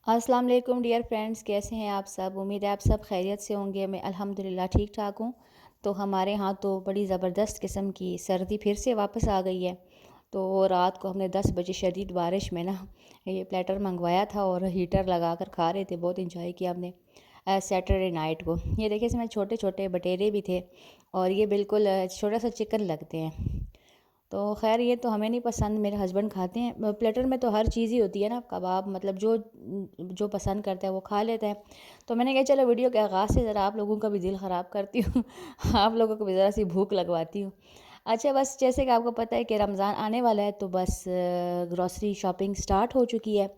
अस्सलाम वालेकुम dear friends, कैसे हैं आप सब। उम्मीद है आप सब खैरियत से होंगे। मैं अल्हम्दुलिल्लाह ठीक ठाक हूँ। तो हमारे यहाँ तो बड़ी ज़बरदस्त किस्म की सर्दी फिर से वापस आ गई है। तो रात को हमने 10 बजे शदीद बारिश में ना ये प्लेटर मंगवाया था और हीटर लगा कर खा रहे थे। बहुत इंजॉय किया हमने सैटरडे नाइट को। ये देखिए, इसमें छोटे छोटे बटेरे भी थे और ये बिल्कुल छोटा सा चिकन लगते हैं। तो ख़ैर ये तो हमें नहीं पसंद, मेरे हस्बैंड खाते हैं। प्लेटर में तो हर चीज़ ही होती है ना, कबाब, मतलब जो जो पसंद करता है वो खा लेता है। तो मैंने कहा चलो वीडियो के आगाज़ से ज़रा आप लोगों का भी दिल ख़राब करती हूँ आप लोगों को भी ज़रा सी भूख लगवाती हूँ। अच्छा, बस जैसे कि आपको पता है कि रमज़ान आने वाला है, तो बस ग्रॉसरी शॉपिंग स्टार्ट हो चुकी है।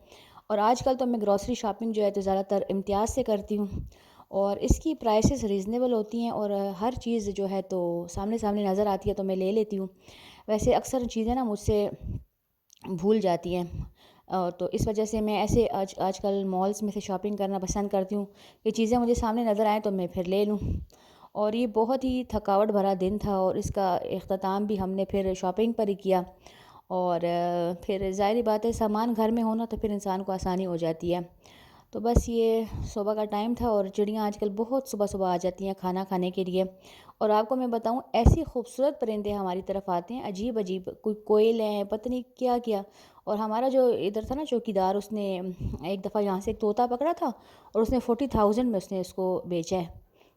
और आजकल तो मैं ग्रॉसरी शॉपिंग जो है तो ज़्यादातर इम्तियाज़ से करती हूँ और इसकी प्राइसेस रीज़नेबल होती हैं और हर चीज़ जो है तो सामने सामने नज़र आती है तो मैं ले लेती हूँ। वैसे अक्सर चीज़ें ना मुझसे भूल जाती हैं, तो इस वजह से मैं ऐसे आजकल मॉल्स में से शॉपिंग करना पसंद करती हूँ कि चीज़ें मुझे सामने नज़र आएँ तो मैं फिर ले लूँ। और ये बहुत ही थकावट भरा दिन था और इसका इख्तिताम भी हमने फिर शॉपिंग पर ही किया। और फिर ज़ाहिर बात है, सामान घर में होना तो फिर इंसान को आसानी हो जाती है। तो बस ये सुबह का टाइम था और चिड़ियाँ आजकल बहुत सुबह-सुबह आ जाती हैं खाना खाने के लिए। और आपको मैं बताऊँ, ऐसी खूबसूरत परिंदे हमारी तरफ आते हैं, अजीब-अजीब, कोई कोयल हैं, पता नहीं क्या-क्या। और हमारा जो इधर था ना चौकीदार, उसने एक दफ़ा यहाँ से एक तोता पकड़ा था और उसने 40,000 में उसने उसको बेचा है।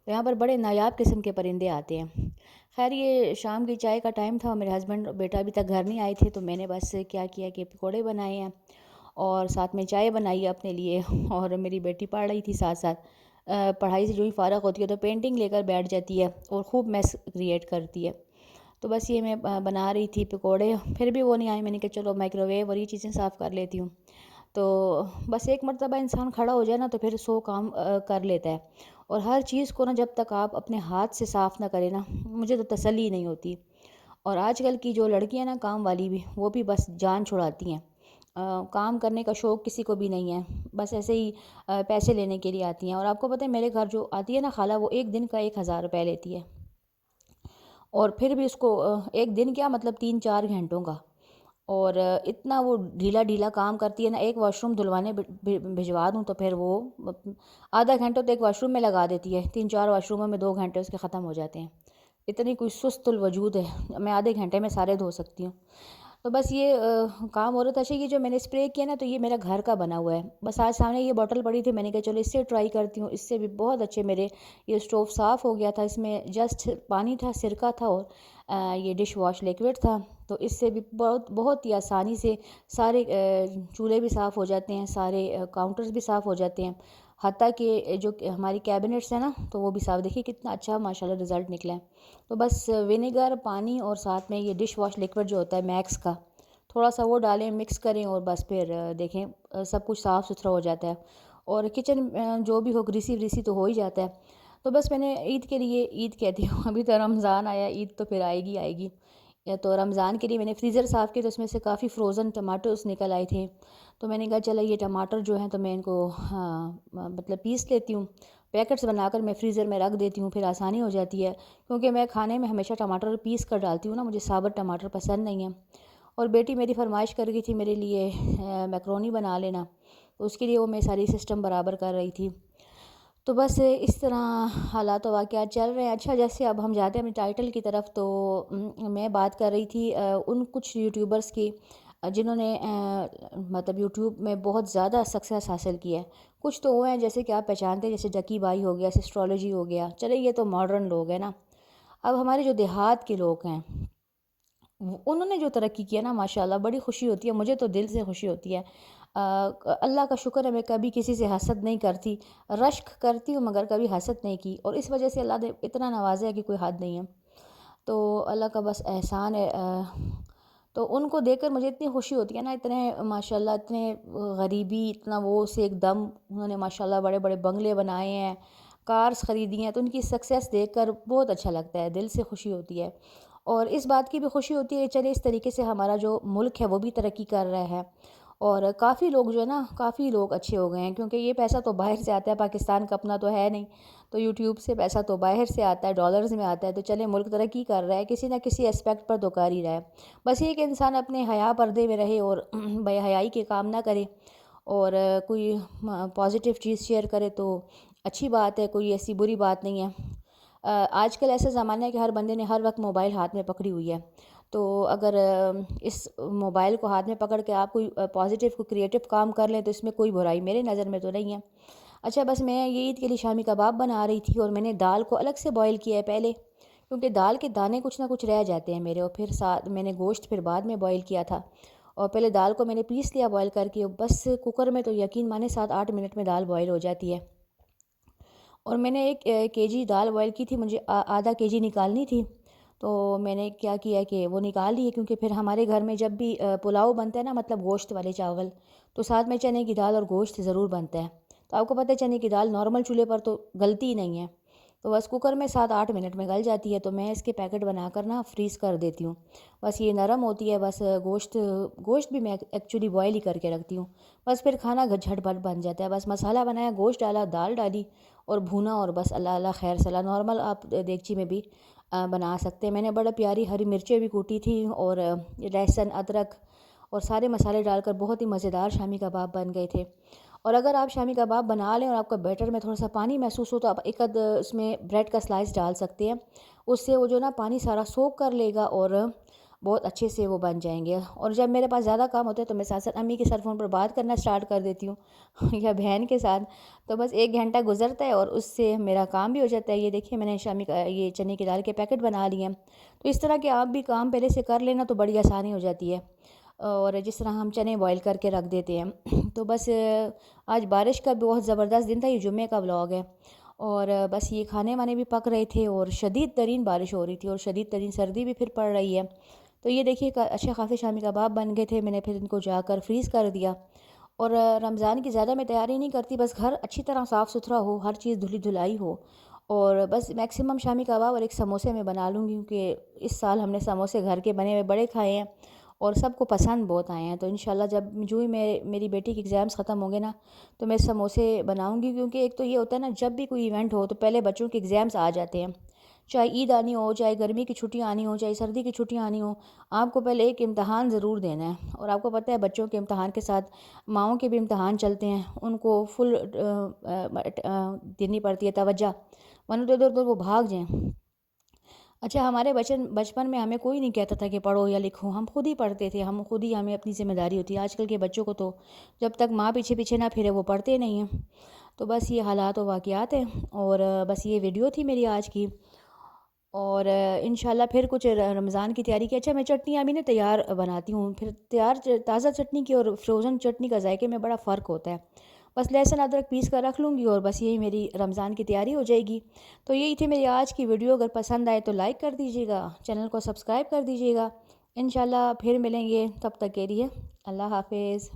तो यहाँ पर बड़े नायाब किस्म के परिंदे आते हैं। ख़ैर ये शाम की चाय का टाइम था, मेरे हस्बैंड बेटा अभी तक घर नहीं आए थे, तो मैंने बस क्या किया कि पकौड़े बनाए हैं और साथ में चाय बनाई है अपने लिए और मेरी बेटी पढ़ रही थी साथ साथ। पढ़ाई से जो ही फ़ारग होती है तो पेंटिंग लेकर बैठ जाती है और ख़ूब मेस क्रिएट करती है। तो बस ये मैं बना रही थी पकोड़े, फिर भी वो नहीं आए। मैंने कहा चलो माइक्रोवेव और ये चीज़ें साफ़ कर लेती हूँ। तो बस एक मर्तबा इंसान खड़ा हो जाए ना तो फिर 100 काम कर लेता है। और हर चीज़ को ना जब तक आप अपने हाथ से साफ़ ना करें ना, मुझे तो तसल्ली ही नहीं होती। और आजकल की जो लड़कियां ना काम वाली भी, वो भी बस जान छुड़ाती हैं। काम करने का शौक़ किसी को भी नहीं है, बस ऐसे ही पैसे लेने के लिए आती हैं। और आपको पता है, मेरे घर जो आती है ना खाला, वो एक दिन का 1,000 रुपये लेती है और फिर भी उसको एक दिन क्या, मतलब 3-4 घंटों का। और इतना वो ढीला ढीला काम करती है ना, एक वॉशरूम धुलवाने भिजवा दूँ तो फिर वो आधा घंटा तो एक वॉशरूम में लगा देती है। 3-4 वॉशरूमों में 2 घंटे उसके ख़त्म हो जाते हैं। इतनी कोई सुस्तुल वजूद है, मैं आधे घंटे में सारे धो सकती हूँ। तो बस ये काम हो रहा था। अच्छा, ये जो मैंने स्प्रे किया ना, तो ये मेरा घर का बना हुआ है। बस आज सामने ये बॉटल पड़ी थी, मैंने कहा चलो इससे ट्राई करती हूँ। इससे भी बहुत अच्छे मेरे ये स्टोव साफ़ हो गया था। इसमें जस्ट पानी था, सिरका था और ये डिश वॉश लिक्विड था। तो इससे भी बहुत बहुत ही आसानी से सारे चूल्हे भी साफ़ हो जाते हैं, सारे काउंटर्स भी साफ़ हो जाते हैं। हत्ता कि जो हमारी कैबिनेट्स हैं ना, तो वो भी साफ़। देखिए कितना अच्छा माशाल्लाह रिज़ल्ट निकला है। तो बस विनेगर, पानी और साथ में ये डिश वॉश लिक्विड जो होता है मैक्स का, थोड़ा सा वो डालें, मिक्स करें और बस फिर देखें सब कुछ साफ़ सुथरा हो जाता है। और किचन जो भी हो ग्रीसी व्रीसी तो हो ही जाता है। तो बस मैंने ईद के लिए, ईद कहती हूँ अभी तो रमज़ान आया, ईद तो फिर आएगी आएगी। या तो रमज़ान के लिए मैंने फ्रीज़र साफ़ किया तो उसमें से काफ़ी फ्रोज़न टमाटोस निकल आए थे। तो मैंने कहा चलो ये टमाटर जो हैं तो मैं इनको मतलब पीस लेती हूँ। पैकेट्स बनाकर मैं फ्रीज़र में रख देती हूँ, फिर आसानी हो जाती है। क्योंकि मैं खाने में हमेशा टमाटर पीस कर डालती हूँ ना, मुझे साबुत टमाटर पसंद नहीं है। और बेटी मेरी फरमाइश कर गई थी मेरे लिए मैकरोनी बना लेना, तो उसके लिए वो मैं सारी सिस्टम बराबर कर रही थी। तो बस इस तरह हालात व वाक़यात चल रहे हैं। अच्छा, जैसे अब हम जाते हैं अपने टाइटल की तरफ, तो मैं बात कर रही थी उन कुछ यूट्यूबर्स की जिन्होंने मतलब यूट्यूब में बहुत ज़्यादा सक्सेस हासिल की है। कुछ तो वो हैं जैसे कि आप पहचानते हैं, जैसे जकी बाई हो गया, एस्ट्रोलॉजी हो गया। चले ये तो मॉडर्न लोग हैं ना। अब हमारे जो देहात के लोग हैं, उन्होंने जो तरक्की किया ना, माशाल्लाह बड़ी खुशी होती है, मुझे तो दिल से खुशी होती है। अल्लाह का शुक्र है, मैं कभी किसी से हसद नहीं करती, रश्क करती हूँ मगर कभी हसद नहीं की। और इस वजह से अल्लाह ने इतना नवाजा है कि कोई हद नहीं है। तो अल्लाह का बस एहसान है। तो उनको देखकर मुझे इतनी खुशी होती है ना, इतने माशाल्लाह, इतने गरीबी, इतना वो से एकदम उन्होंने माशाल्लाह बड़े बड़े बंगले बनाए हैं, कार्स ख़रीदी हैं। तो उनकी सक्सेस देखकर बहुत अच्छा लगता है, दिल से खुशी होती है। और इस बात की भी खुशी होती है, चलिए इस तरीके से हमारा जो मुल्क है वो भी तरक्की कर रहा है। और काफ़ी लोग जो है ना, काफ़ी लोग अच्छे हो गए हैं, क्योंकि ये पैसा तो बाहर से आता है, पाकिस्तान का अपना तो है नहीं। तो यूट्यूब से पैसा तो बाहर से आता है, डॉलर्स में आता है। तो चले मुल्क तरक्की कर रहा है, किसी ना किसी एस्पेक्ट पर तो कर ही रहा है। बस ये कि इंसान अपने हया पर्दे में रहे और बेहयाई के काम ना करे اور کوئی پازیٹیو چیز شیئر کرے تو اچھی بات ہے، کوئی ایسی بری بات نہیں ہے۔ آج کل ایسا زمانہ ہے کہ ہر بندے نے ہر وقت موبائل ہاتھ میں پکڑی ہوئی ہے، تو اگر اس موبائل کو ہاتھ میں پکڑ کے آپ کوئی پازیٹیو کوئی کریٹیو کام کر لیں تو اس میں کوئی برائی میرے نظر میں تو نہیں ہے۔ اچھا، بس میں یہ عید کے لیے شامی کباب بنا رہی تھی، اور میں نے دال کو الگ سے بوائل کیا ہے پہلے، کیونکہ دال کے دانے کچھ نہ کچھ رہ جاتے ہیں میرے، اور پھر ساتھ میں نے گوشت پھر بعد میں بوائل کیا تھا، اور پہلے دال کو میں نے پیس لیا بوائل کر کے، بس کوکر میں تو یقین مانے 7-8 منٹ میں دال بوائل ہو جاتی ہے۔ اور میں نے 1 kg دال بوائل کی تھی، مجھے آدھا kg نکالنی تھی، تو میں نے کیا کیا کہ وہ نکال لی ہے، کیونکہ پھر ہمارے گھر میں جب بھی پلاؤ بنتا ہے نا، مطلب گوشت والے چاول، تو ساتھ میں چنے کی دال اور گوشت ضرور بنتا ہے۔ تو آپ کو پتہ ہے چنے کی دال نارمل چولہے پر تو گلتی ہی نہیں ہے، تو بس کوکر میں 7-8 منٹ میں گل جاتی ہے، تو میں اس کے پیکٹ بنا کر نا فریز کر دیتی ہوں، بس یہ نرم ہوتی ہے۔ بس گوشت بھی میں ایکچولی بوائل ہی کر کے رکھتی ہوں، بس پھر کھانا جھٹ پٹ بن جاتا ہے، بس مسالہ بنایا، گوشت ڈالا، دال ڈالی اور بھونا، اور بس اللہ اللہ خیر صلاح، نارمل آپ دیگچی میں بھی بنا سکتے ہیں۔ میں نے بڑا پیاری ہری مرچیں بھی کوٹی تھی، اور لہسن، ادرک اور سارے مسالے ڈال کر بہت ہی مزیدار شامی کباب بن گئے تھے۔ اور اگر آپ شامی کباب بنا لیں اور آپ کا بیٹر میں تھوڑا سا پانی محسوس ہو تو آپ ایک اس میں بریڈ کا سلائس ڈال سکتے ہیں، اس سے وہ جو نا پانی سارا سوک کر لے گا اور بہت اچھے سے وہ بن جائیں گے۔ اور جب میرے پاس زیادہ کام ہوتا ہے تو میں ساتھ ساتھ امی کے ساتھ فون پر بات کرنا سٹارٹ کر دیتی ہوں یا بہن کے ساتھ، تو بس 1 گھنٹہ گزرتا ہے اور اس سے میرا کام بھی ہو جاتا ہے۔ یہ دیکھیں میں نے یہ چنے کی دال کے پیکٹ بنا لیے ہیں، تو اس طرح کے آپ بھی کام پہلے سے کر لینا تو بڑی آسانی ہو جاتی ہے، اور جس طرح ہم چنے بوائل کر کے رکھ دیتے ہیں۔ تو بس آج بارش کا بہت زبردست دن تھا، یہ جمعے کا ولاگ ہے، اور بس یہ کھانے وانے بھی پک رہے تھے، اور شدید ترین بارش ہو رہی تھی، اور شدید ترین سردی بھی پھر پڑ رہی ہے۔ تو یہ دیکھیے اچھے خاصے شامی کباب بن گئے تھے، میں نے پھر ان کو جا کر فریز کر دیا۔ اور رمضان کی زیادہ میں تیاری نہیں کرتی، بس گھر اچھی طرح صاف ستھرا ہو، ہر چیز دھلی دھلائی ہو، اور بس میکسیمم شامی کباب اور ایک سموسے میں بنا لوں گی، کیونکہ اس سال ہم نے سموسے گھر کے بنے ہوئے بڑے کھائے ہیں اور سب کو پسند بہت آئے ہیں۔ تو انشاءاللہ جب جو ہی میری بیٹی کے ایگزامس ختم ہوں گے نا تو میں سموسے بناؤں گی، کیونکہ ایک تو یہ ہوتا ہے نا جب بھی کوئی ایونٹ ہو تو پہلے بچوں کے ایگزامس آ جاتے ہیں، چاہے عید آنی ہو، چاہے گرمی کی چھٹیاں آنی ہو، چاہے سردی کی چھٹیاں آنی ہو، آپ کو پہلے ایک امتحان ضرور دینا ہے۔ اور آپ کو پتہ ہے بچوں کے امتحان کے ساتھ ماؤں کے بھی امتحان چلتے ہیں، ان کو فل دینی پڑتی ہے توجہ، ورنہ تو ادھر ادھر وہ بھاگ جائیں۔ اچھا، ہمارے بچپن میں ہمیں کوئی نہیں کہتا تھا کہ پڑھو یا لکھو، ہم خود ہی پڑھتے تھے، ہمیں اپنی ذمہ داری ہوتی ہے۔ آج کل کے بچوں کو تو جب تک ماں پیچھے پیچھے نہ پھرے وہ پڑھتے نہیں ہیں۔ تو بس یہ حالات و واقعات ہیں، اور بس یہ ویڈیو تھی میری آج کی، اور انشاءاللہ پھر کچھ رمضان کی تیاری کی۔ اچھا، میں چٹنیاں بھی نا تیار بناتی ہوں، پھر تازہ چٹنی کی اور فروزن چٹنی کا ذائقے میں بڑا فرق ہوتا ہے۔ بس لہسن ادرک پیس کر رکھ لوں گی اور بس یہی میری رمضان کی تیاری ہو جائے گی۔ تو یہی تھی میری آج کی ویڈیو، اگر پسند آئے تو لائک کر دیجیے گا، چینل کو سبسکرائب کر دیجیے گا۔ انشاءاللہ پھر ملیں گے، تب تک کے لیے اللہ حافظ۔